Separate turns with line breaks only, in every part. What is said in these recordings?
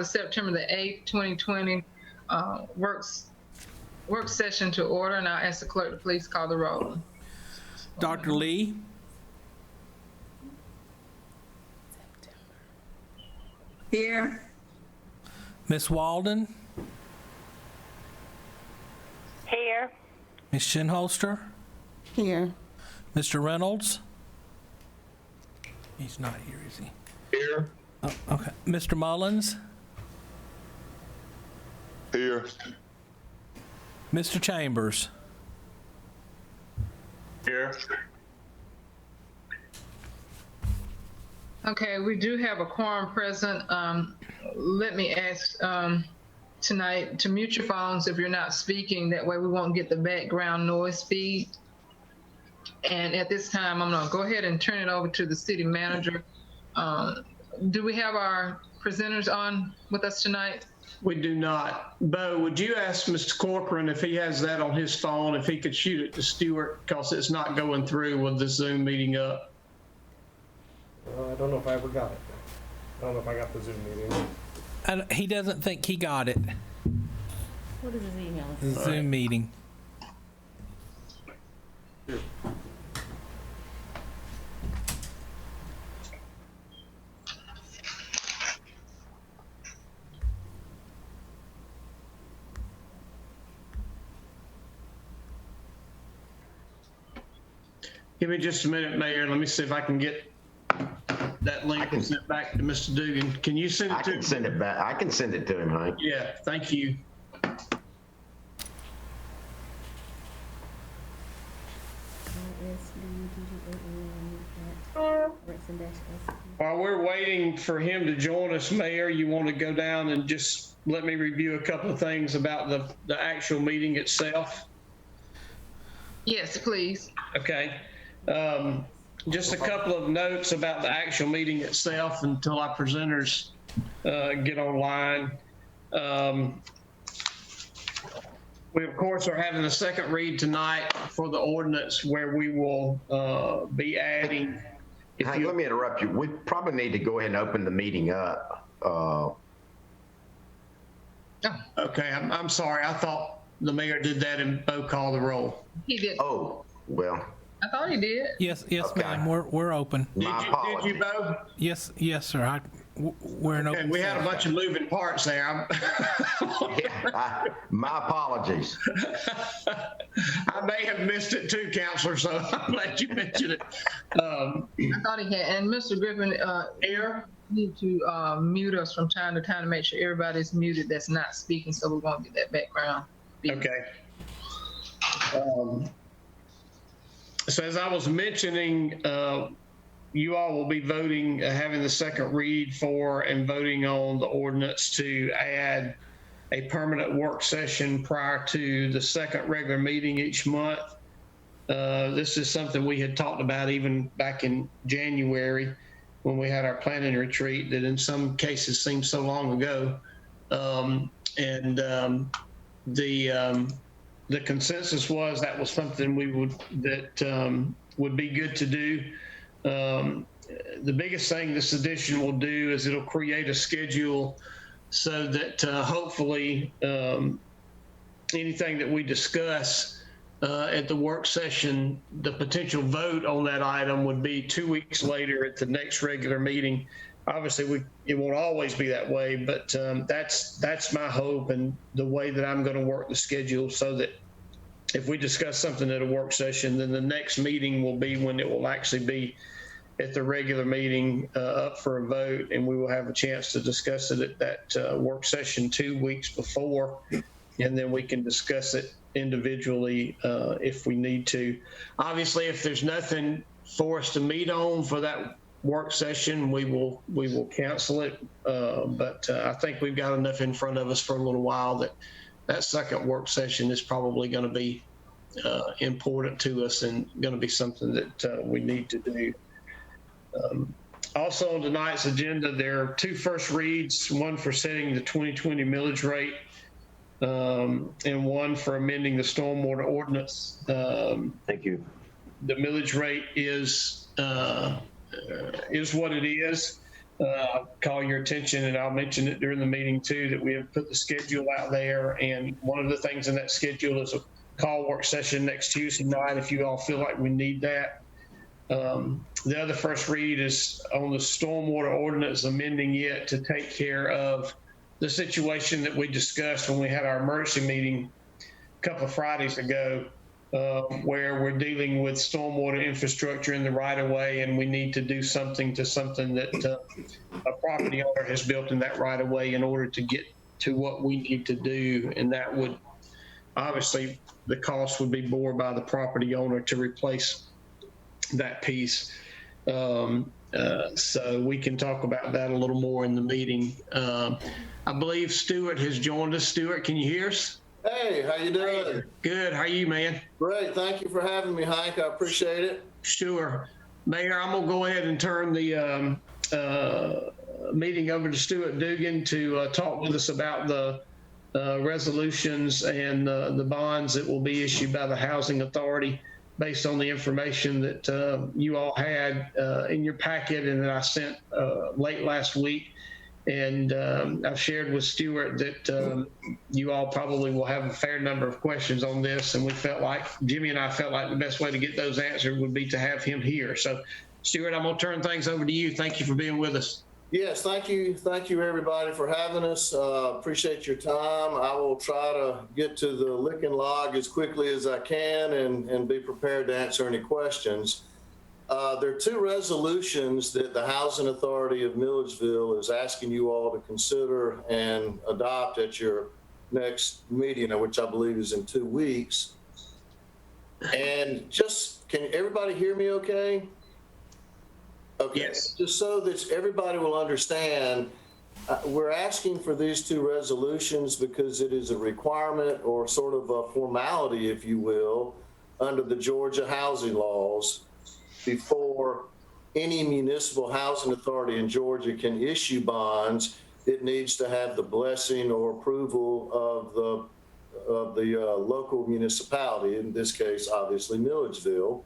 the September the 8th, 2020 work session to order, and I'll ask the clerk to please call the roll.
Dr. Lee?
Here.
Ms. Walden?
Here.
Ms. Shinholster?
Here.
Mr. Reynolds? He's not here, is he?
Here.
Oh, okay. Mr. Mullins?
Here.
Mr. Chambers?
Here.
Okay, we do have a quorum present. Let me ask tonight to mute your phones if you're not speaking. That way we won't get the background noise feed. And at this time, I'm gonna go ahead and turn it over to the city manager. Do we have our presenters on with us tonight?
We do not. Bo, would you ask Mr. Corcoran if he has that on his phone, if he could shoot it to Stuart, because it's not going through with the Zoom meeting up.
I don't know if I ever got it. I don't know if I got the Zoom meeting.
And he doesn't think he got it.
What is his email?
The Zoom meeting.
Here.
Give me just a minute, Mayor. Let me see if I can get that link sent back to Mr. Dugan. Can you send it
I
to
can
him?
send it back. I can send it to him, Hank.
Yeah, thank you. While we're waiting for him to join us, Mayor, you want to go down and just let me review a couple of things about the actual meeting itself?
Yes, please.
Okay. Just a couple of notes about the actual meeting itself until our presenters get online. We, of course, are having a second read tonight for the ordinance where we will be adding.
Hank, let me interrupt you. We probably need to go ahead and open the meeting up.
Okay, I'm sorry. I thought the mayor did that and Bo called the roll.
He did.
Oh, well,
I thought he did.
Yes,
Okay.
ma'am. We're open.
my
Did
apologies.
you, Bo?
Yes, sir. We're in open.
And we had a bunch of moving parts there.
Yeah, my apologies.
I may have missed it too, Counselor, so I'm glad you mentioned it.
I thought he had. And Mr. Griffin,
Here,
you need to mute us from time to time to make sure everybody's muted that's not speaking, so we won't get that background feed.
okay. So as I was mentioning, you all will be voting, having the second read for and voting on the ordinance to add a permanent work session prior to the second regular meeting each month. This is something we had talked about even back in January when we had our planning retreat that in some cases seems so long ago. The consensus was that was something would be good to do. The biggest thing this addition will do is it'll create a schedule so that hopefully anything that we discuss at the work session, the potential vote on that item would be 2 weeks later at the next regular meeting. Obviously, it won't always be that way, but that's my hope and the way that I'm going to work the schedule so that if we discuss something at a work session, then the next meeting will be when it will actually be at the regular meeting up for a vote, and we will have a chance to discuss it at that work session 2 weeks before, and then we can discuss it individually if we need to. Obviously, if there's nothing for us to meet on for that work session, we will cancel it. But I think we've got enough in front of us for a little while that second work session is probably going to be important to us and going to be something that we need to do. Also on tonight's agenda, there are two first reads, one for setting the 2020 millage rate and one for amending the stormwater ordinance.
Thank you.
The millage rate is what it is. call your attention, and I'll mention it during the meeting too, that we have put the schedule out there. And one of the things in that schedule is a call work session next Tuesday night if you all feel like we need that. The other first read is on the stormwater ordinance, amending it to take care of the situation that we discussed when we had our emergency meeting a couple of Fridays ago, where we're dealing with stormwater infrastructure in the right of way, and we need to do something to something that a property owner has built in that right of way in order to get to what we need to do. And that would, obviously, the cost would be borne by the property owner to replace that piece. So we can talk about that a little more in the meeting. I believe Stuart has joined us. Stuart, can you hear us?
Hey, how you doing?
Good. How are you, man?
Great. Thank you for having me, Hank. I appreciate it.
Sure. Mayor, I'm going to go ahead and turn the meeting over to Stuart Dugan to talk with us about the resolutions and the bonds that will be issued by the Housing Authority based on the information that you all had in your packet and that I sent late last week. And I've shared with Stuart that you all probably will have a fair number of questions on this. And we felt like, Jimmy and I felt like the best way to get those answered would be to have him here. So Stuart, I'm going to turn things over to you. Thank you for being with us.
Yes, thank you. Thank you, everybody, for having us. Appreciate your time. I will try to get to the Licking Log as quickly as I can and be prepared to answer any questions. There are two resolutions that the Housing Authority of Milledgeville is asking you all to consider and adopt at your next meeting, which I believe is in 2 weeks. And just, can everybody hear me okay? Okay.
Yes.
Just so that everybody will understand, we're asking for these two resolutions because it is a requirement or sort of a formality, if you will, under the Georgia housing laws. Before any municipal housing authority in Georgia can issue bonds, it needs to have the blessing or approval of the local municipality, in this case, obviously, Milledgeville.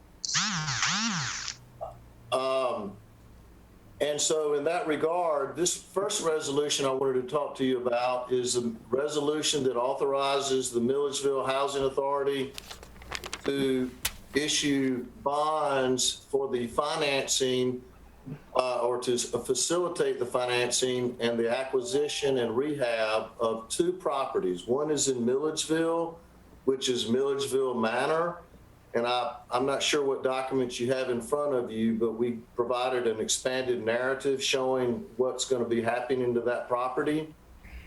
And so in that regard, this first resolution I wanted to talk to you about is a resolution that authorizes the Milledgeville Housing Authority to issue bonds for the financing or to facilitate the financing and the acquisition and rehab of two properties. One is in Milledgeville, which is Milledgeville Manor. And I'm not sure what documents you have in front of you, but we provided an expanded narrative showing what's going to be happening to that property.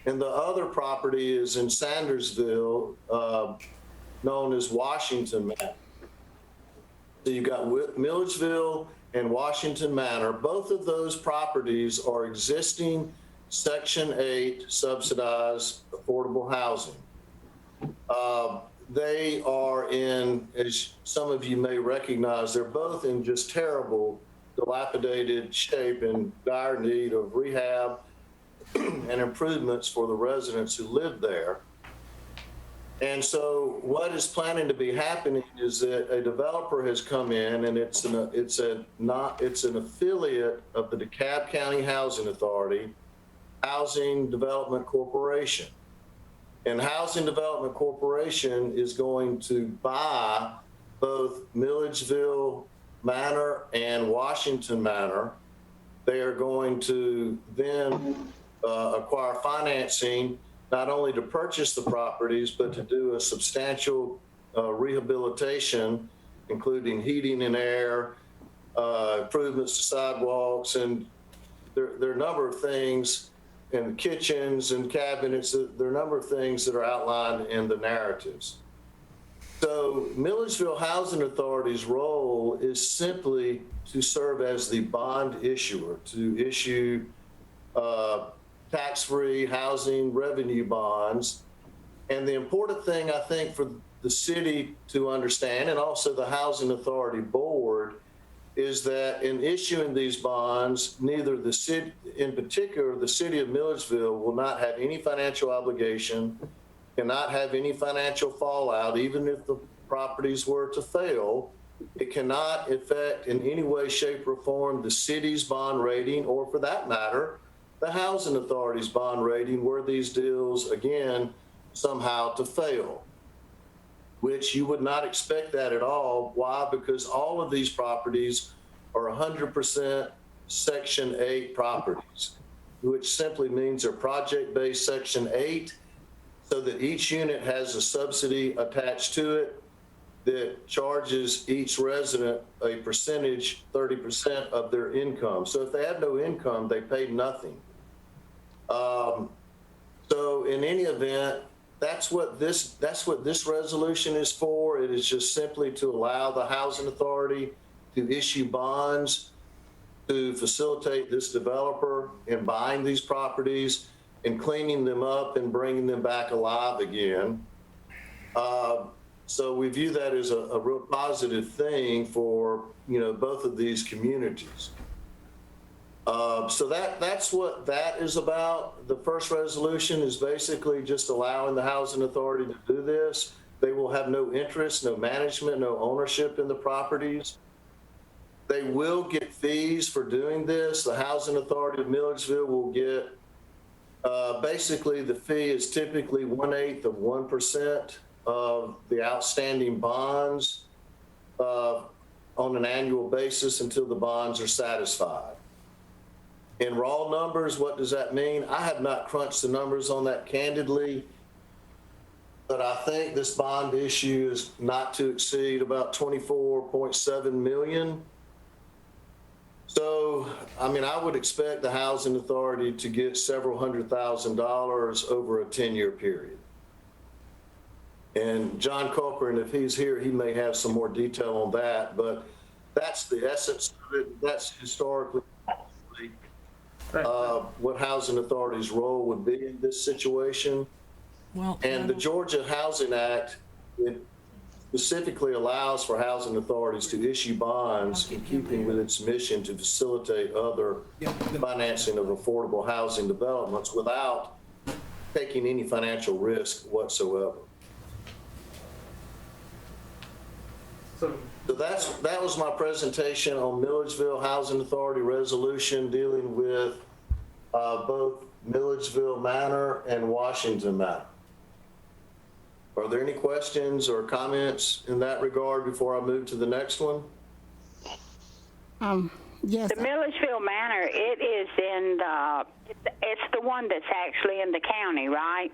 And the other property is in Sandersville, known as Washington Manor. So you've got Milledgeville and Washington Manor. Both of those properties are existing Section 8 subsidized affordable housing. They are in, as some of you may recognize, they're both in just terrible, dilapidated shape and dire need of rehab and improvements for the residents who live there. And so what is planning to be happening is that a developer has come in, and it's an affiliate of the DeKalb County Housing Authority, Housing Development Corporation. And Housing Development Corporation is going to buy both Milledgeville Manor and Washington Manor. They are going to then acquire financing, not only to purchase the properties, but to do a substantial rehabilitation, including heating and air, improvements to sidewalks, and there are a number of things, and kitchens and cabinets. There are a number of things that are outlined in the narratives. So Milledgeville Housing Authority's role is simply to serve as the bond issuer, to issue tax-free housing revenue bonds. And the important thing, I think, for the city to understand, and also the Housing Authority Board, is that in issuing these bonds, neither the city, in particular, the city of Milledgeville, will not have any financial obligation, cannot have any financial fallout, even if the properties were to fail, It cannot affect in any way, shape, or form the city's bond rating, or for that matter, the housing authority's bond rating, were these deals, again, somehow to fail, which you would not expect that at all. Why? Because all of these properties are 100% Section 8 properties, which simply means they're project-based Section 8, so that each unit has a subsidy attached to it that charges each resident a percentage, 30% of their income. So if they had no income, they paid nothing. So in any event, that's what this resolution is for. It is just simply to allow the housing authority to issue bonds to facilitate this developer in buying these properties and cleaning them up and bringing them back alive again. So we view that as a real positive thing for, both of these communities. So that's what that is about. The first resolution is basically just allowing the housing authority to do this. They will have no interest, no management, no ownership in the properties. They will get fees for doing this. The housing authority of Milledgeville will get, basically the fee is typically 1/8 of 1% of the outstanding bonds on an annual basis until the bonds are satisfied. In raw numbers, what does that mean? I have not crunched the numbers on that candidly, but I think this bond issue is not to exceed about 24.7 million. So, I would expect the housing authority to get several $100,000 over a 10-year period. And John Corcoran, if he's here, he may have some more detail on that, but that's the essence of it. That's historically what housing authority's role would be in this situation. And the Georgia Housing Act, it specifically allows for housing authorities to issue bonds in keeping with its mission to facilitate other financing of affordable housing developments without taking any financial risk whatsoever. So that was my presentation on Milledgeville Housing Authority resolution dealing with both Milledgeville Manor and Washington Manor. Are there any questions or comments in that regard before I move to the next one?
Yes.
The Milledgeville Manor, it is in it's the one that's actually in the county, right?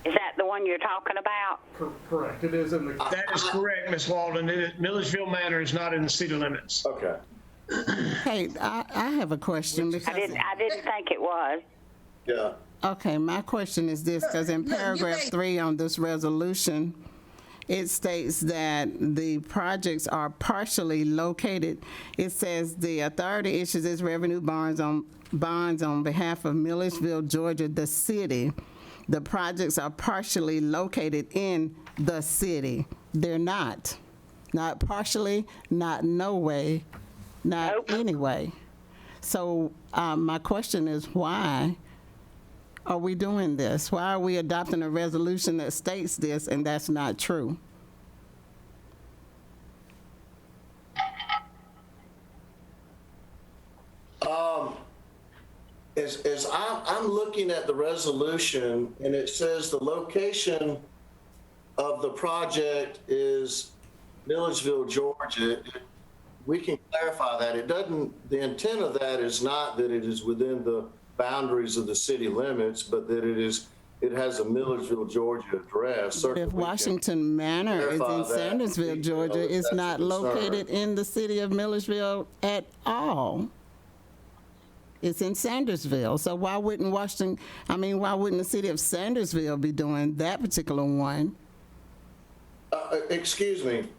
Is that the one you're talking about?
Correct. It is in the.
That is correct, Ms. Walden. Milledgeville Manor is not in the city limits.
Okay.
Hey, I have a question because
I didn't think it was.
Yeah.
okay, my question is this, because in paragraph 3 on this resolution, it states that the projects are partially located. It says the authority issues its revenue bonds on behalf of Milledgeville, Georgia, the city. The projects are partially located in the city. They're not. Not partially, not no way, not any way. So my question is, why are we doing this? Why are we adopting a resolution that states this and that's not true?
As I'm looking at the resolution, and it says the location of the project is Milledgeville, Georgia. We can clarify that. It doesn't, the intent of that is not that it is within the boundaries of the city limits, but that it has a Milledgeville, Georgia address.
But if Washington Manor is in Sandersville, Georgia, it's not located in the city of Milledgeville at all. It's in Sandersville. So why wouldn't why wouldn't the city of Sandersville be doing that particular one?
Excuse me.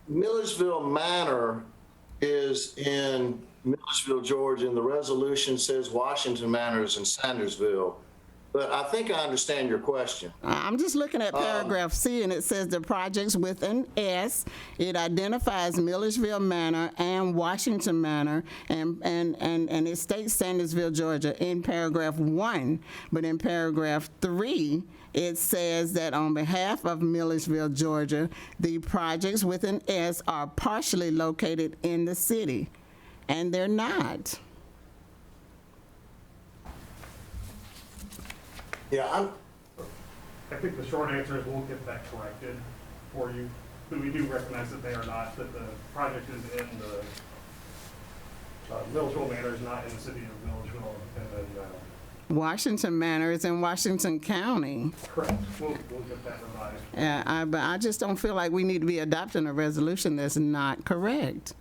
Milledgeville Manor is in Milledgeville, Georgia, and the resolution says Washington Manor is in Sandersville. But I think I understand your question.
I'm just looking at paragraph C, and it says the projects with an S. It identifies Milledgeville Manor and Washington Manor, and it states Sandersville, Georgia in paragraph 1. But in paragraph 3, it says that on behalf of Milledgeville, Georgia, the projects with an S are partially located in the city, and they're not.
Yeah,
I think the short answer is we'll get that corrected for you, but we do recognize that they are not, that the project is in the, Milledgeville Manor is not in the city of Milledgeville, and then,
Washington Manor is in Washington County.
correct, we'll get that revised.
But I just don't feel like we need to be adopting a resolution that's not correct.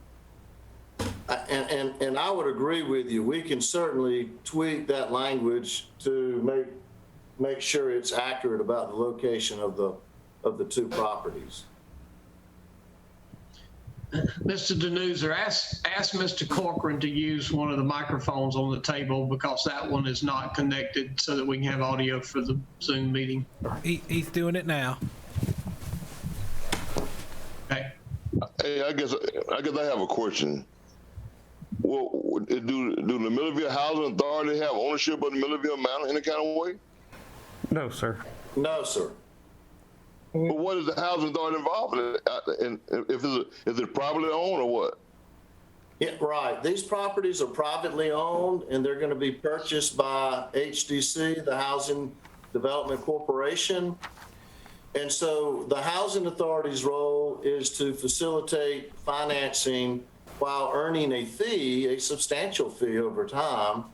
and I would agree with you. We can certainly tweak that language to make sure it's accurate about the location of the two properties.
Mr. Denuser, ask Mr. Corcoran to use one of the microphones on the table because that one is not connected so that we can have audio for the Zoom meeting.
He's doing it now.
Okay.
Hey, I guess I have a question. Well, do the Milledgeville Housing Authority have ownership of the Milledgeville Manor in any kind of way?
No, sir.
No, sir.
But what is the housing authority involved in? And is it privately owned or what?
Yeah, right. These properties are privately owned, and they're going to be purchased by HDC, the Housing Development Corporation. And so the housing authority's role is to facilitate financing while earning a fee, a substantial fee over time,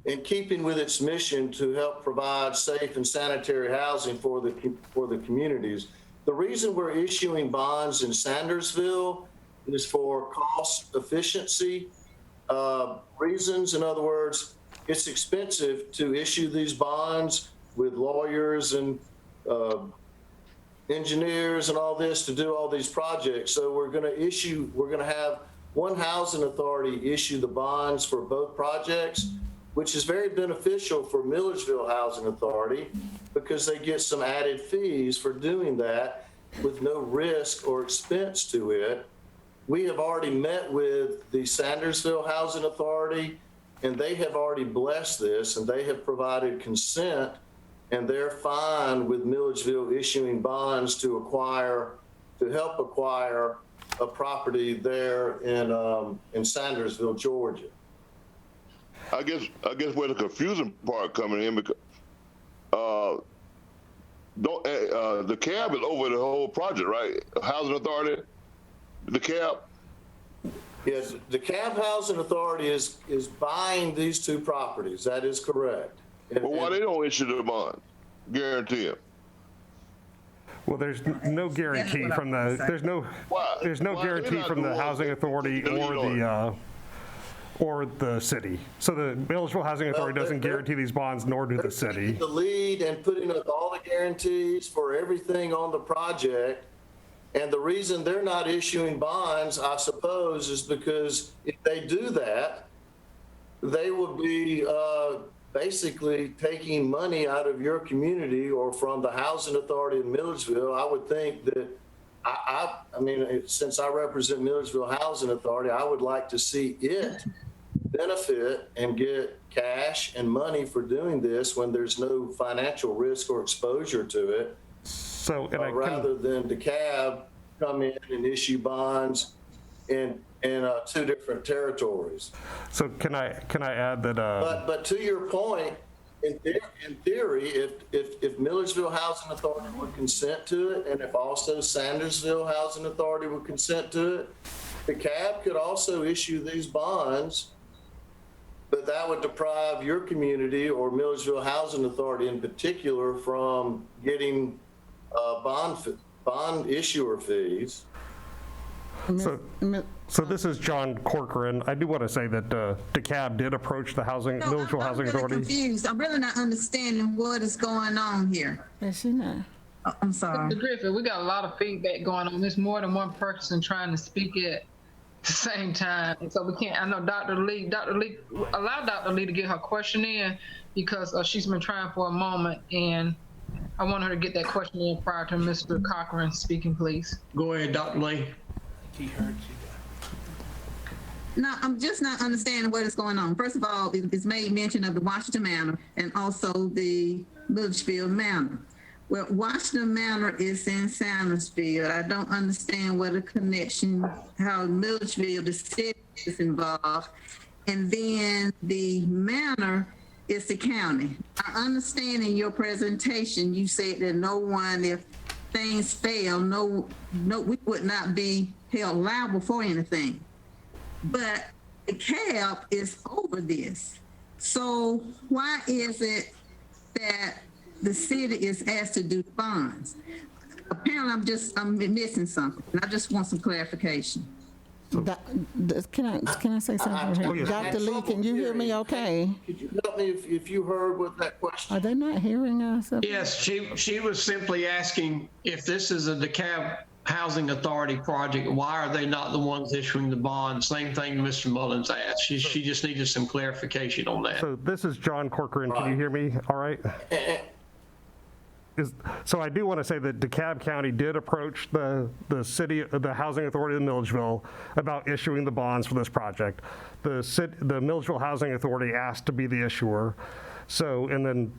in keeping with its mission to help provide safe and sanitary housing for the communities. The reason we're issuing bonds in Sandersville is for cost efficiency reasons. In other words, it's expensive to issue these bonds with lawyers and engineers and all this to do all these projects. So we're going to have one housing authority issue the bonds for both projects, which is very beneficial for Milledgeville Housing Authority because they get some added fees for doing that with no risk or expense to it. We have already met with the Sandersville Housing Authority, and they have already blessed this, and they have provided consent, and they're fine with Milledgeville issuing bonds to help acquire a property there in Sandersville, Georgia.
I guess where the confusing part coming in because the cab is over the whole project, right? Housing authority, the cab.
Yes, the Cab Housing Authority is buying these two properties. That is correct.
But why they don't issue the bond? Guarantee them.
Well, there's no guarantee from the, there's no guarantee from the housing authority or the city. So the Milledgeville Housing Authority doesn't guarantee these bonds, nor do the city.
The lead and putting up all the guarantees for everything on the project. And the reason they're not issuing bonds, I suppose, is because if they do that, they will be basically taking money out of your community or from the housing authority in Milledgeville. I would think that, I mean, since I represent Milledgeville Housing Authority, I would like to see it benefit and get cash and money for doing this when there's no financial risk or exposure to it.
So,
rather than DeKalb come in and issue bonds in two different territories.
So can I add that?
But to your point, in theory, if Milledgeville Housing Authority would consent to it, and if also Sandersville Housing Authority would consent to it, DeKalb could also issue these bonds. But that would deprive your community or Milledgeville Housing Authority in particular from getting bond issuer fees.
So this is John Corcoran. I do want to say that DeKalb did approach the Milledgeville Housing Authority.
I'm really confused. I'm really not understanding what is going on here.
Is she not?
I'm sorry.
Mr. Griffith, we got a lot of feedback going on. There's more than one person trying to speak at the same time. And so we can't, I know Dr. Lee, allow Dr. Lee to get her question in, because she's been trying for a moment, and I want her to get that question in prior to Mr. Cochran speaking, please.
Go ahead, Dr. Lee.
He heard you.
No, I'm just not understanding what is going on. First of all, it's made mention of the Washington Manor and also the Milledgeville Manor. Well, Washington Manor is in Sandersville. I don't understand what the connection, how Milledgeville, the city, is involved. And then the manor is the county. I understand in your presentation, you said that no one, if things fail, we would not be held liable for anything. But the cap is over this. So why is it that the city is asked to do bonds? Apparently I'm missing something. I just want some clarification.
Can I say something? Dr. Lee, can you hear me okay?
Could you help me if you heard what that question?
Are they not hearing us?
Yes, she was simply asking if this is a DeKalb Housing Authority project, why are they not the ones issuing the bond? Same thing Mr. Mullins asked. She just needed some clarification on that.
So this is John Corcoran. Can you hear me all right? So I do want to say that DeKalb County did approach the city, the Housing Authority of Milledgeville about issuing the bonds for this project. The Milledgeville Housing Authority asked to be the issuer. So, and then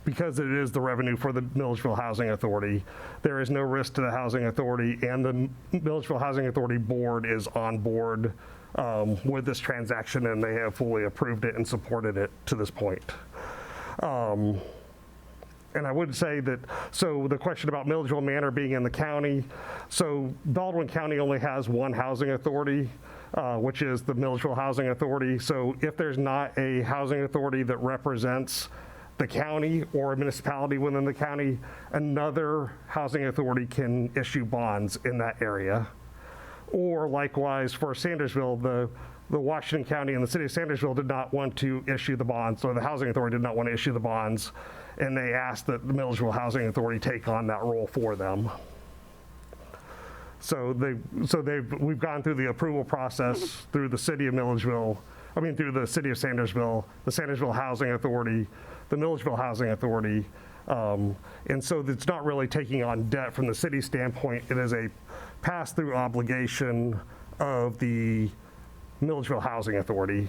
because it is the revenue for the Milledgeville Housing Authority, there is no risk to the Housing Authority, and the Milledgeville Housing Authority board is on board with this transaction, and they have fully approved it and supported it to this point. And I would say that, so the question about Milledgeville Manor being in the county, so Baldwin County only has one housing authority, which is the Milledgeville Housing Authority. So if there's not a housing authority that represents the county or a municipality within the county, another housing authority can issue bonds in that area. Or likewise for Sandersville, the Washington County and the city of Sandersville did not want to issue the bonds, or the housing authority did not want to issue the bonds, and they asked that the Milledgeville Housing Authority take on that role for them. So we've gone through the approval process through the city of Milledgeville, through the city of Sandersville, the Sandersville Housing Authority, the Milledgeville Housing Authority, and so it's not really taking on debt from the city standpoint. It is a pass-through obligation of the Milledgeville Housing Authority,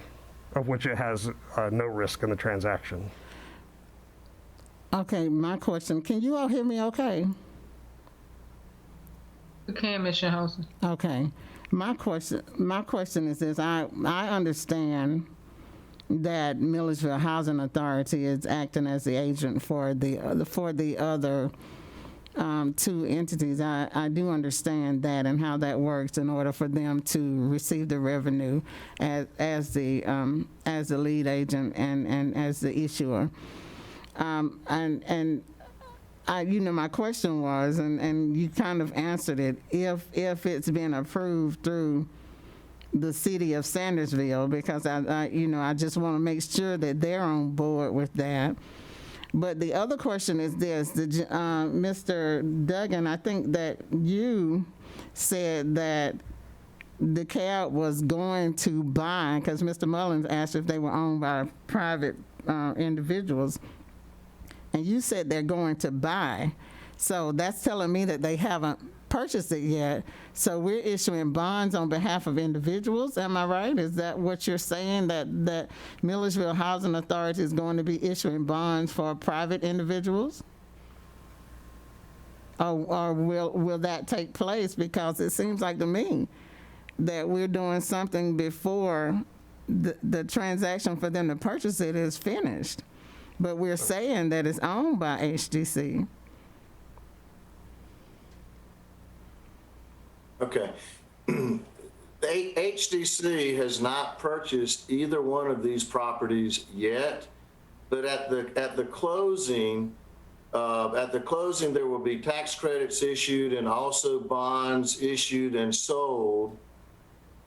of which it has no risk in the transaction.
Okay, my question, can you all hear me okay?
We can, Ms. Shinhousen.
Okay. My question is this. I understand that Milledgeville Housing Authority is acting as the agent for the other two entities. I do understand that and how that works in order for them to receive the revenue as the lead agent and as the issuer. My question was, and you kind of answered it, if it's been approved through the city of Sandersville, because I just want to make sure that they're on board with that. But the other question is this, Mr. Duggan, I think that you said that DeKalb was going to buy, because Mr. Mullins asked if they were owned by private individuals. And you said they're going to buy. So that's telling me that they haven't purchased it yet. So we're issuing bonds on behalf of individuals. Am I right? Is that what you're saying, that Milledgeville Housing Authority is going to be issuing bonds for private individuals? Or will that take place? Because it seems like to me that we're doing something before the transaction for them to purchase it is finished. But we're saying that it's owned by HDC.
Okay. The HDC has not purchased either one of these properties yet, but at the closing, there will be tax credits issued and also bonds issued and sold,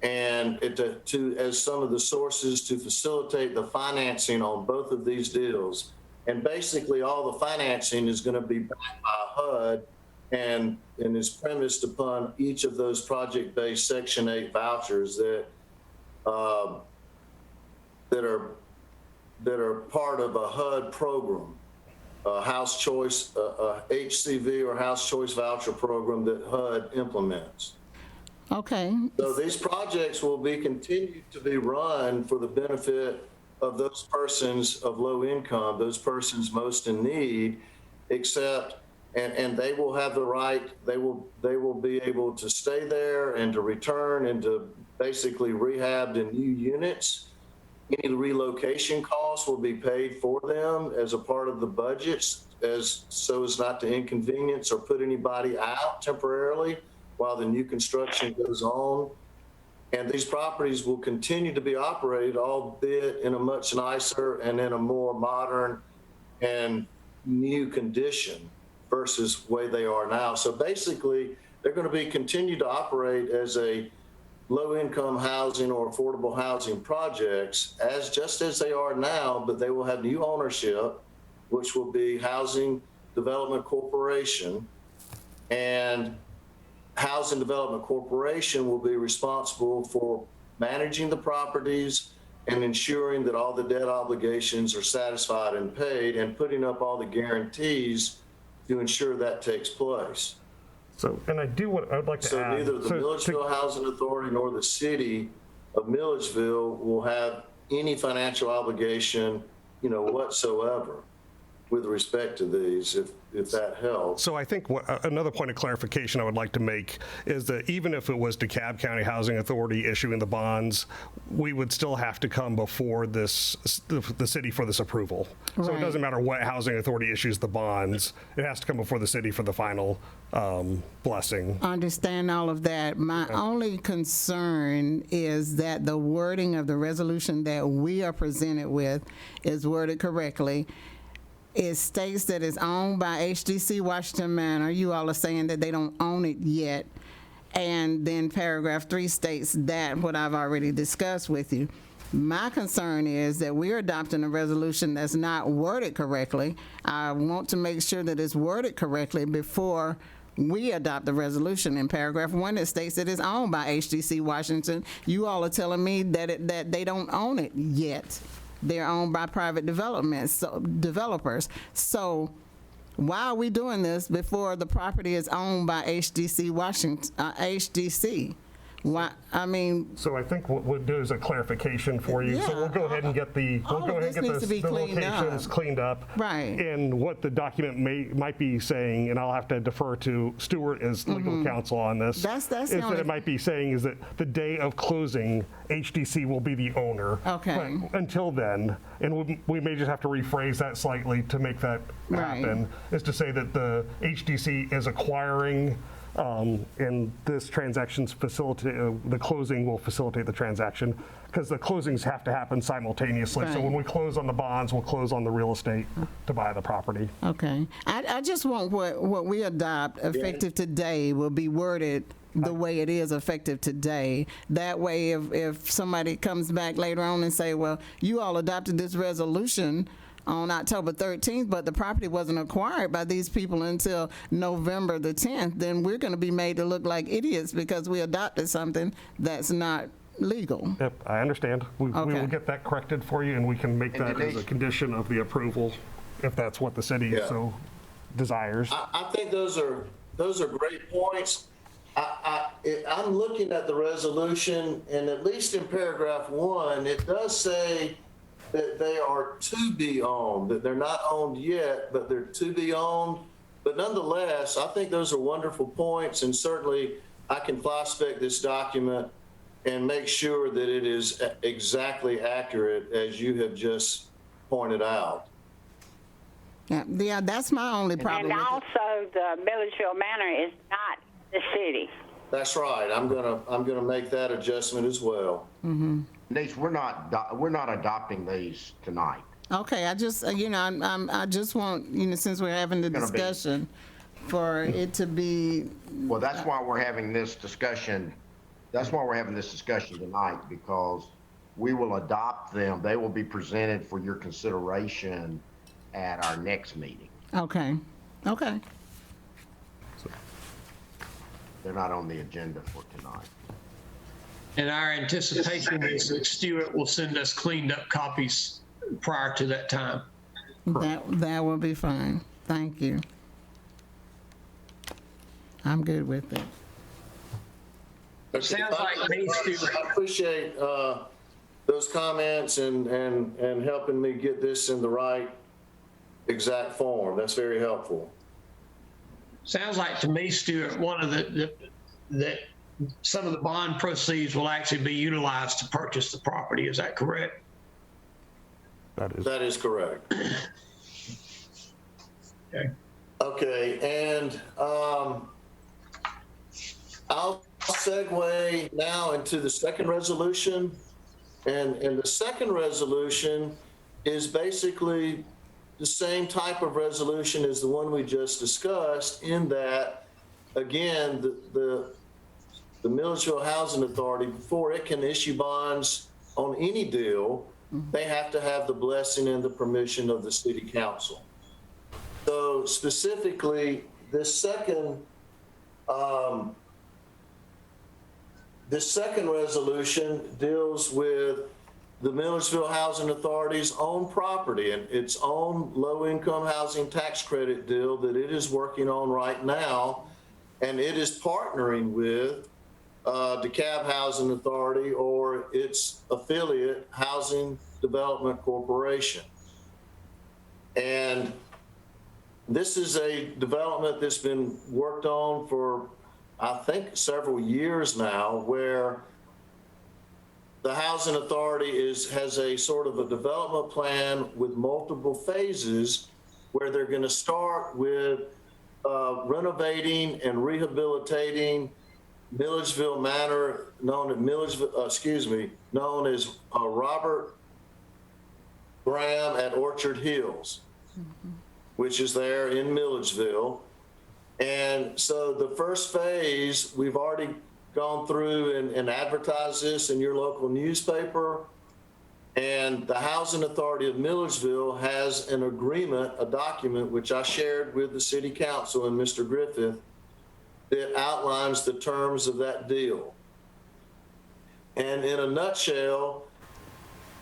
and as some of the sources to facilitate the financing on both of these deals. And basically all the financing is going to be backed by HUD and is premised upon each of those project-based Section 8 vouchers that are that are part of a HUD program, a house choice, a HCV or house choice voucher program that HUD implements.
Okay.
So these projects will be continued to be run for the benefit of those persons of low income, those persons most in need, except, and they will have the right, they will be able to stay there and to return and to basically rehab in new units. Any relocation costs will be paid for them as a part of the budgets, so as not to inconvenience or put anybody out temporarily while the new construction goes on. And these properties will continue to be operated, albeit in a much nicer and in a more modern and new condition versus the way they are now. So basically, they're going to be continued to operate as a low-income housing or affordable housing projects just as they are now, but they will have new ownership, which will be Housing Development Corporation, and Housing Development Corporation will be responsible for managing the properties and ensuring that all the debt obligations are satisfied and paid, and putting up all the guarantees to ensure that takes place.
So, and I would like to
So
add.
neither the Milledgeville Housing Authority nor the city of Milledgeville will have any financial obligation, whatsoever with respect to these, if that helps.
So I think another point of clarification I would like to make is that even if it was DeKalb County Housing Authority issuing the bonds, we would still have to come before the city for this approval. So it doesn't matter what housing authority issues the bonds, it has to come before the city for the final blessing.
I understand all of that. My only concern is that the wording of the resolution that we are presented with is worded correctly. It states that it's owned by HDC Washington Manor. You all are saying that they don't own it yet. And then paragraph 3 states that, what I've already discussed with you. My concern is that we're adopting a resolution that's not worded correctly. I want to make sure that it's worded correctly before we adopt the resolution. In paragraph 1, it states that it's owned by HDC Washington. You all are telling me that they don't own it yet. They're owned by private developers. So why are we doing this before the property is owned by HDC Washington, HDC? Why? I mean.
So I think what we'll do is a clarification for you. So we'll go ahead and get the locations cleaned up.
Right.
And what the document might be saying, and I'll have to defer to Stuart as legal counsel on this.
That's
is that it might be saying is that the day of closing, HDC will be the owner.
Okay.
But until then, and we may just have to rephrase that slightly to make that happen, is to say that the HDC is acquiring. And this transaction's the closing will facilitate the transaction because the closings have to happen simultaneously.
Right.
So when we close on the bonds, we'll close on the real estate to buy the property.
Okay. I just want what we adopt effective today will be worded the way it is effective today. That way, if somebody comes back later on and say, well, you all adopted this resolution on October 13th, but the property wasn't acquired by these people until November the 10th, then we're going to be made to look like idiots because we adopted something that's not legal.
Yep, I understand. We will get that corrected for you, and we can make that as a condition of the approval if that's what the city so desires.
I think those are great points. I'm looking at the resolution, and at least in paragraph 1, it does say that they are to be owned, that they're not owned yet, but they're to be owned. But nonetheless, I think those are wonderful points, and certainly I can fly-spec this document and make sure that it is exactly accurate as you have just pointed out.
Yeah, that's my only problem.
And also, the Milledgeville Manor is not the city.
That's right. I'm gonna make that adjustment as well.
Mm-hmm.
Denise, we're not adopting these tonight.
Okay, I just I just want since we're having the discussion for it to be.
Well, that's why we're having this discussion. That's why we're having this discussion tonight, because we will adopt them. They will be presented for your consideration at our next meeting.
Okay.
They're not on the agenda for tonight.
And our anticipation is that Stuart will send us cleaned up copies prior to that time.
That will be fine. Thank you. I'm good with it.
Sounds like Main Street.
I appreciate those comments and helping me get this in the right exact form. That's very helpful.
Sounds like to me, Stuart, one of that some of the bond proceeds will actually be utilized to purchase the property. Is that correct?
That is correct.
Okay.
Okay, and I'll segue now into the second resolution. And the second resolution is basically the same type of resolution as the one we just discussed, in that, again, the Milledgeville Housing Authority, before it can issue bonds on any deal, they have to have the blessing and the permission of the city council. So specifically, this second resolution deals with the Milledgeville Housing Authority's own property and its own low-income housing tax credit deal that it is working on right now. And it is partnering with DeKalb Housing Authority or its affiliate, Housing Development Corporation. And this is a development that's been worked on for, I think, several years now, where the Housing Authority has a sort of a development plan with multiple phases, where they're going to start with renovating and rehabilitating Milledgeville Manor, known as Robert Graham at Orchard Hills, which is there in Milledgeville. And so the first phase, we've already gone through and advertised this in your local newspaper. And the Housing Authority of Milledgeville has an agreement, a document, which I shared with the city council and Mr. Griffith, that outlines the terms of that deal. And in a nutshell,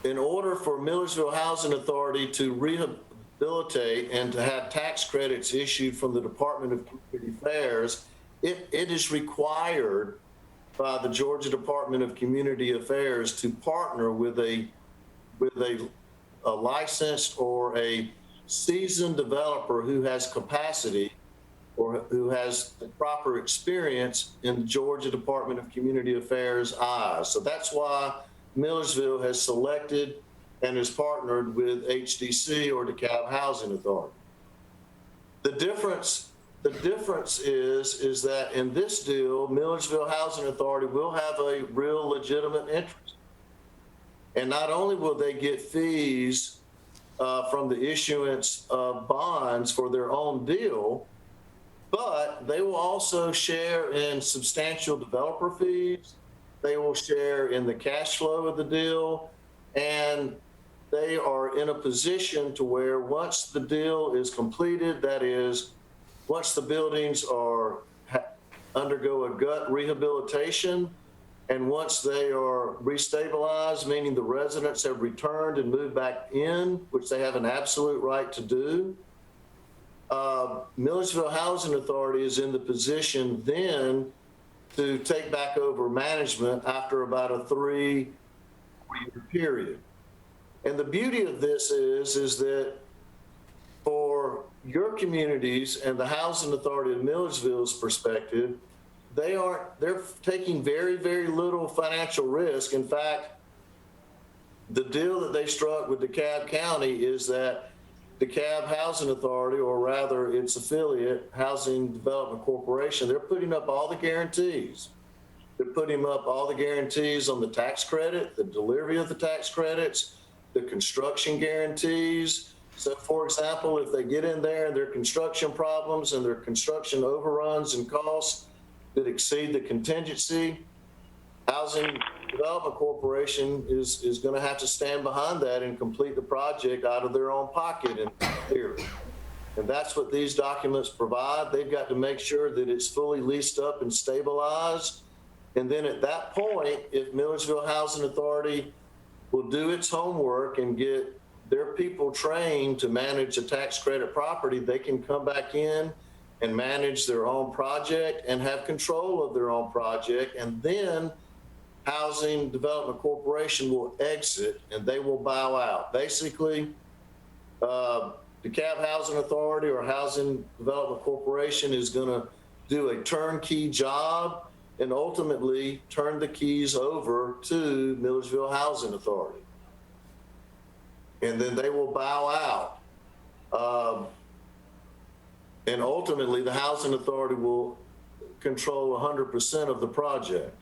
in order for Milledgeville Housing Authority to rehabilitate and to have tax credits issued from the Department of Community Affairs, it is required by the Georgia Department of Community Affairs to partner with a licensed or a seasoned developer who has capacity or who has the proper experience in the Georgia Department of Community Affairs eyes. So that's why Milledgeville has selected and is partnered with HDC or DeKalb Housing Authority. The difference is that in this deal, Milledgeville Housing Authority will have a real legitimate interest. And not only will they get fees from the issuance of bonds for their own deal, but they will also share in substantial developer fees. They will share in the cash flow of the deal, and they are in a position to where once the deal is completed, that is, once the buildings undergo a gut rehabilitation, and once they are restabilized, meaning the residents have returned and moved back in, which they have an absolute right to do, Milledgeville Housing Authority is in the position then to take back over management after about a 3-year period. And the beauty of this is that for your communities and the Housing Authority of Milledgeville's perspective, they're taking very, very little financial risk. In fact, the deal that they struck with DeKalb County is that DeKalb Housing Authority, or rather its affiliate, Housing Development Corporation, they're putting up all the guarantees. They're putting up all the guarantees on the tax credit, the delivery of the tax credits, the construction guarantees. So, for example, if they get in there and there are construction problems and there are construction overruns and costs that exceed the contingency, Housing Development Corporation is going to have to stand behind that and complete the project out of their own pocket in theory. And that's what these documents provide. They've got to make sure that it's fully leased up and stabilized. And then at that point, if Milledgeville Housing Authority will do its homework and get they're people trained to manage a tax credit property. They can come back in and manage their own project and have control of their own project. And then Housing Development Corporation will exit and they will bow out. Basically, DeKalb Housing Authority or Housing Development Corporation is going to do a turnkey job and ultimately turn the keys over to Milledgeville Housing Authority. And then they will bow out. And ultimately, the Housing Authority will control 100% of the project.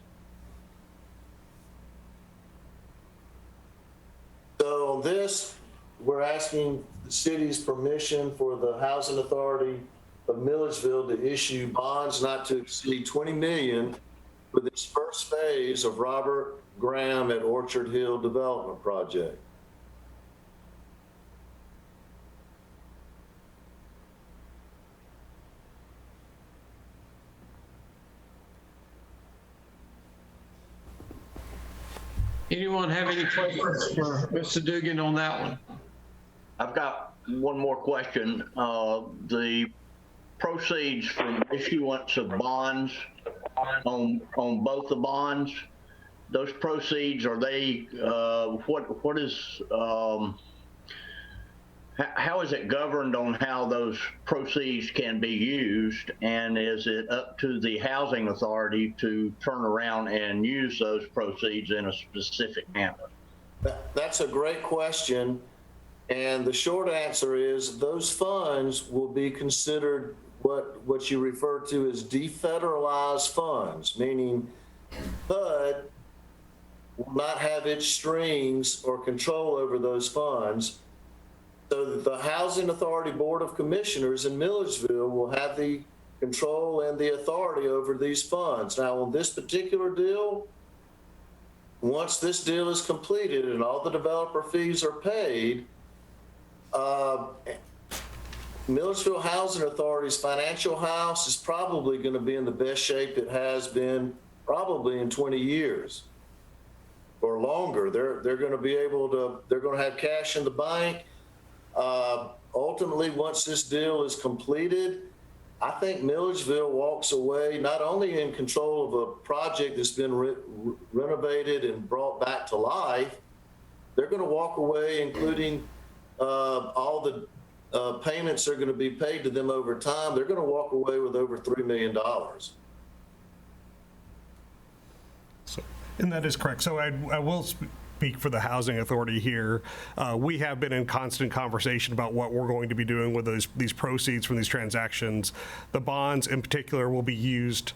So on this, we're asking the city's permission for the Housing Authority of Milledgeville to issue bonds not to exceed $20 million for this first phase of Robert Graham at Orchard Hill Development Project.
Anyone have any questions for Mr. Dugan on that one?
I've got one more question. The proceeds from issuance of bonds on both the bonds, those proceeds, are they, what is, how is it governed on how those proceeds can be used? And is it up to the housing authority to turn around and use those proceeds in a specific manner?
That's a great question. And the short answer is those funds will be considered what you refer to as defederalized funds, meaning HUD will not have its strings or control over those funds. So that the Housing Authority Board of Commissioners in Milledgeville will have the control and the authority over these funds. Now, on this particular deal, once this deal is completed and all the developer fees are paid, Milledgeville Housing Authority's financial house is probably going to be in the best shape it has been probably in 20 years or longer. They're going to be able to, they're going to have cash in the bank. Ultimately, once this deal is completed, I think Milledgeville walks away not only in control of a project that's been renovated and brought back to life, they're going to walk away, including all the payments are going to be paid to them over time. They're going to walk away with over $3 million.
So, and that is correct. So I will speak for the Housing Authority here. We have been in constant conversation about what we're going to be doing with these proceeds from these transactions. The bonds in particular will be used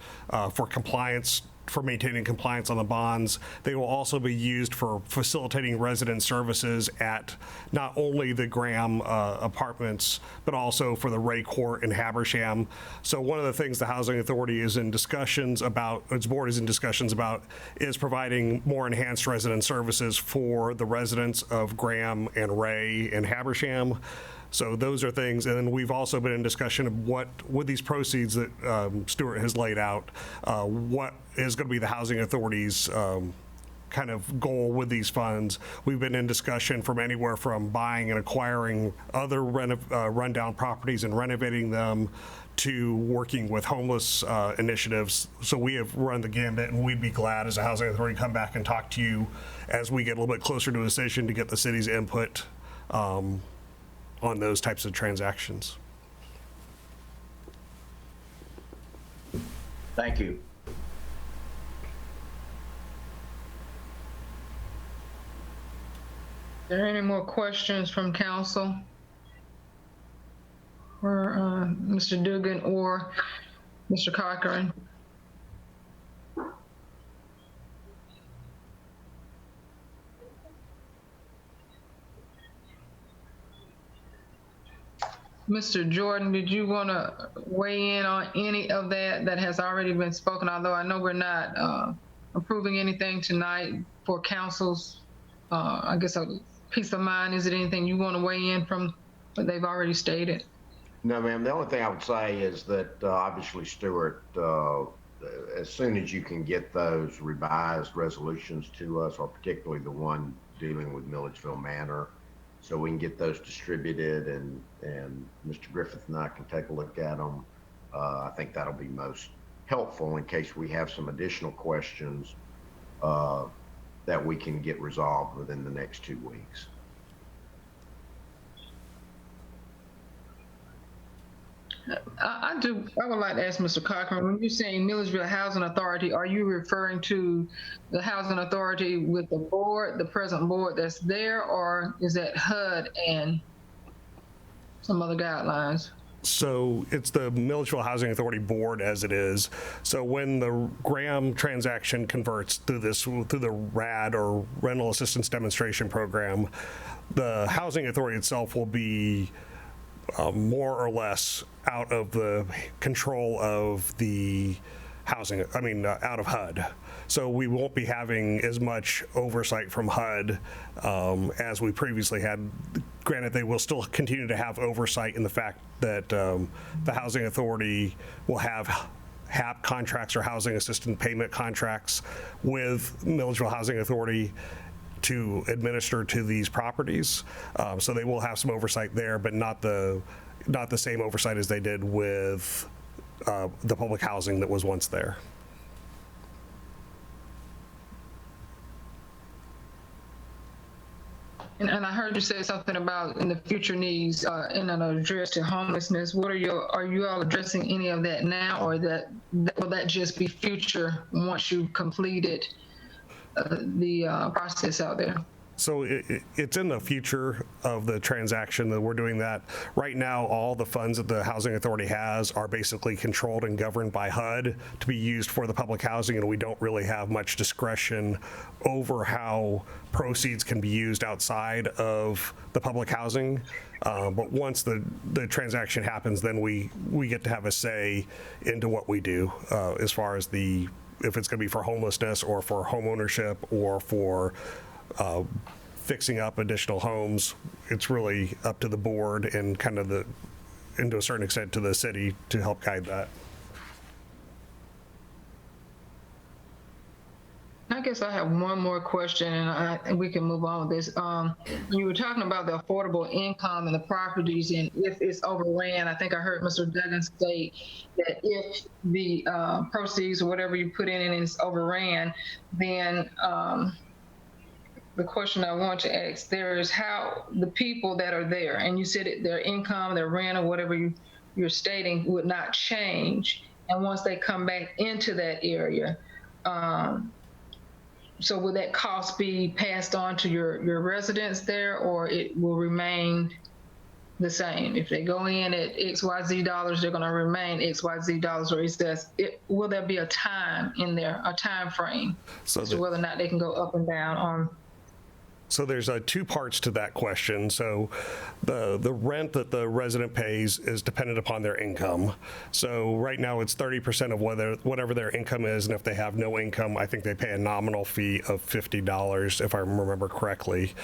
for compliance, for maintaining compliance on the bonds. They will also be used for facilitating resident services at not only the Graham apartments, but also for the Ray Court in Habersham. So one of the things the Housing Authority is in discussions about, its board is in discussions about, is providing more enhanced resident services for the residents of Graham and Ray and Habersham. So those are things, and then we've also been in discussion of what, with these proceeds that Stuart has laid out, what is going to be the Housing Authority's kind of goal with these funds. We've been in discussion from anywhere from buying and acquiring other rundown properties and renovating them to working with homeless initiatives. So we have run the gambit, and we'd be glad as a Housing Authority to come back and talk to you as we get a little bit closer to a decision to get the city's input on those types of transactions.
Thank you.
Are there any more questions from council for Mr. Dugan or Mr. Cochran? Mr. Jordan, did you want to weigh in on any of that has already been spoken? Although I know we're not approving anything tonight for council's, I guess, a peace of mind. Is it anything you want to weigh in from what they've already stated?
No, ma'am. The only thing I would say is that obviously, Stuart, as soon as you can get those revised resolutions to us, or particularly the one dealing with Milledgeville Manor, so we can get those distributed and Mr. Griffith and I can take a look at them. I think that'll be most helpful in case we have some additional questions that we can get resolved within the next 2 weeks.
I would like to ask Mr. Cochran, when you're saying Milledgeville Housing Authority, are you referring to the Housing Authority with the board, the present board that's there, or is that HUD and some other guidelines?
So it's the Milledgeville Housing Authority Board as it is. So when the Graham transaction converts through the RAD or Rental Assistance Demonstration Program, the Housing Authority itself will be more or less out of the control of the housing, out of HUD. So we won't be having as much oversight from HUD as we previously had. Granted, they will still continue to have oversight in the fact that the Housing Authority will have HAP contracts or housing assistance payment contracts with Milledgeville Housing Authority to administer to these properties. So they will have some oversight there, but not the same oversight as they did with the public housing that was once there.
And I heard you say something about in the future needs in an address to homelessness. Are you all addressing any of that now, or will that just be future once you've completed the process out there?
So it's in the future of the transaction that we're doing that. Right now, all the funds that the Housing Authority has are basically controlled and governed by HUD to be used for the public housing, and we don't really have much discretion over how proceeds can be used outside of the public housing. But once the transaction happens, then we get to have a say into what we do as far as if it's going to be for homelessness or for home ownership or for fixing up additional homes. It's really up to the board and and to a certain extent to the city to help guide that.
I guess I have one more question, and we can move on with this. You were talking about the affordable income and the properties, and if it's overran, I think I heard Mr. Duggan state that if the proceeds or whatever you put in it is overran, then the question I want to ask there is how the people that are there, and you said their income, their rent, or whatever you're stating would not change, and once they come back into that area, so will that cost be passed on to your residents there, or it will remain the same? If they go in at XYZ dollars, they're going to remain XYZ dollars, or will there be a time in there, a time frame, as to whether or not they can go up and down on?
So there's two parts to that question. So the rent that the resident pays is dependent upon their income. So right now it's 30% of whatever their income is, and if they have no income, I think they pay a nominal fee of $50, if I remember correctly.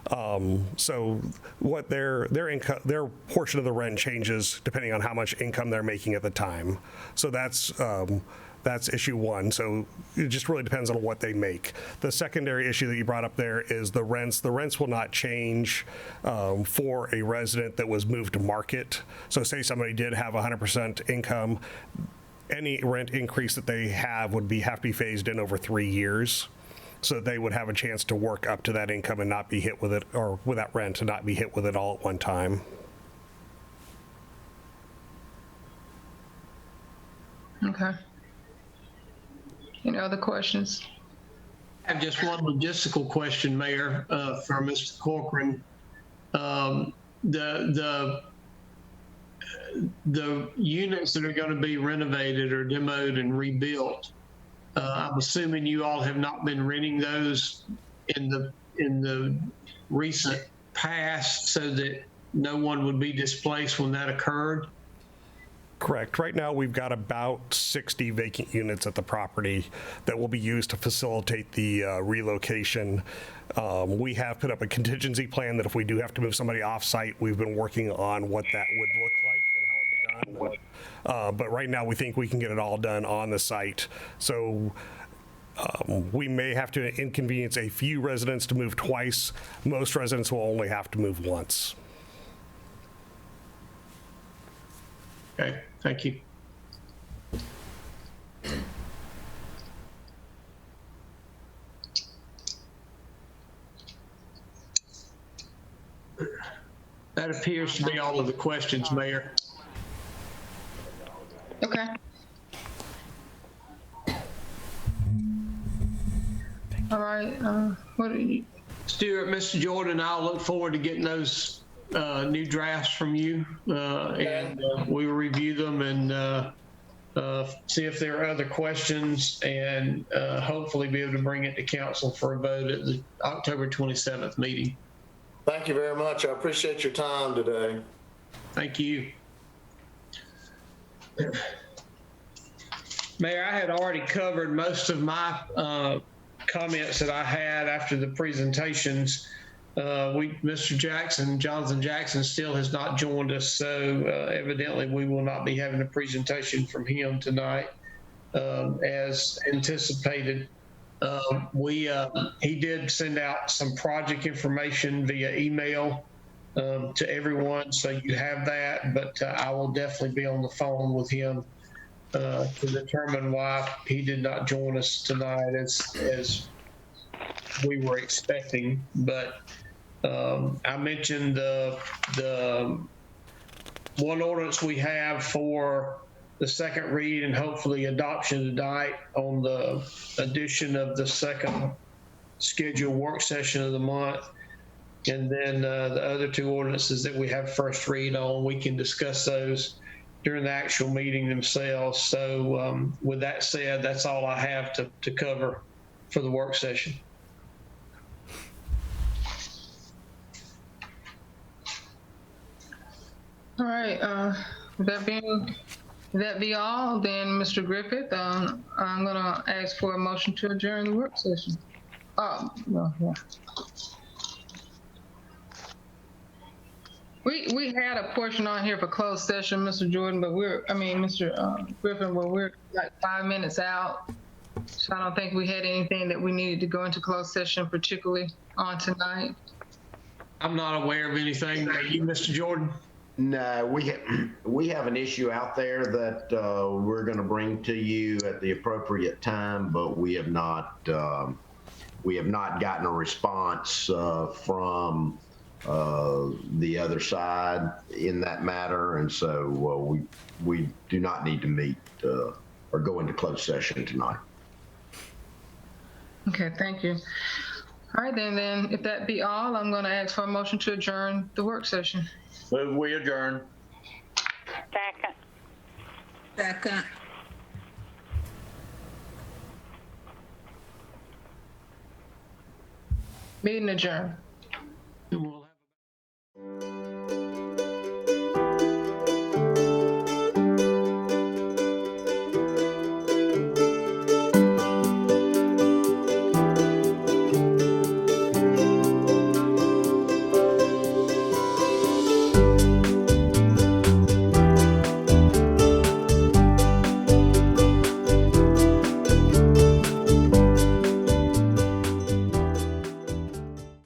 So what their income, their portion of the rent changes depending on how much income they're making at the time. So that's issue one. So it just really depends on what they make. The secondary issue that you brought up there is the rents. The rents will not change for a resident that was moved to market. So say somebody did have 100% income, any rent increase that they have would have to be phased in over 3 years. So that they would have a chance to work up to that income and not be hit with it, or with that rent and not be hit with it all at one time.
Okay. Any other questions?
I have just one logistical question, Mayor, for Mr. Corcoran. The units that are going to be renovated or demoed and rebuilt, I'm assuming you all have not been renting those in the recent past, so that no one would be displaced when that occurred?
Correct. Right now, we've got about 60 vacant units at the property that will be used to facilitate the relocation. We have put up a contingency plan that if we do have to move somebody off-site, we've been working on what that would look like and how it would be done. But right now, we think we can get it all done on the site. So We may have to inconvenience a few residents to move twice. Most residents will only have to move once.
Okay, thank you. That appears to be all of the questions, Mayor.
Okay. All right, what do you?
Stuart, Mr. Jordan, I'll look forward to getting those new drafts from you, and we will review them and see if there are other questions, and hopefully be able to bring it to council for a vote at the October 27th meeting.
Thank you very much. I appreciate your time today.
Thank you. Mayor, I had already covered most of my comments that I had after the presentations. Mr. Jackson, Jonathan Jackson, still has not joined us, so evidently we will not be having a presentation from him tonight as anticipated. He did send out some project information via email to everyone, so you have that, but I will definitely be on the phone with him to determine why he did not join us tonight as we were expecting. But I mentioned the one ordinance we have for the second read and hopefully adoption tonight on the addition of the second scheduled work session of the month. And then the other two ordinances that we have first read on, we can discuss those during the actual meeting themselves. So with that said, that's all I have to cover for the work session.
All right, with that be all, then Mr. Griffith, I'm gonna ask for a motion to adjourn the work session. No, yeah. We had a portion on here for closed session, Mr. Jordan, but Mr. Griffin, but we're like 5 minutes out. So I don't think we had anything that we needed to go into closed session particularly on tonight.
I'm not aware of anything. Are you, Mr. Jordan?
No, we have an issue out there that we're going to bring to you at the appropriate time, but we have not gotten a response from the other side in that matter, and so we do not need to meet or go into closed session tonight.
Okay, thank you. All right, then if that be all, I'm going to ask for a motion to adjourn the work session.
Move we adjourn.
Second.
Meeting adjourned.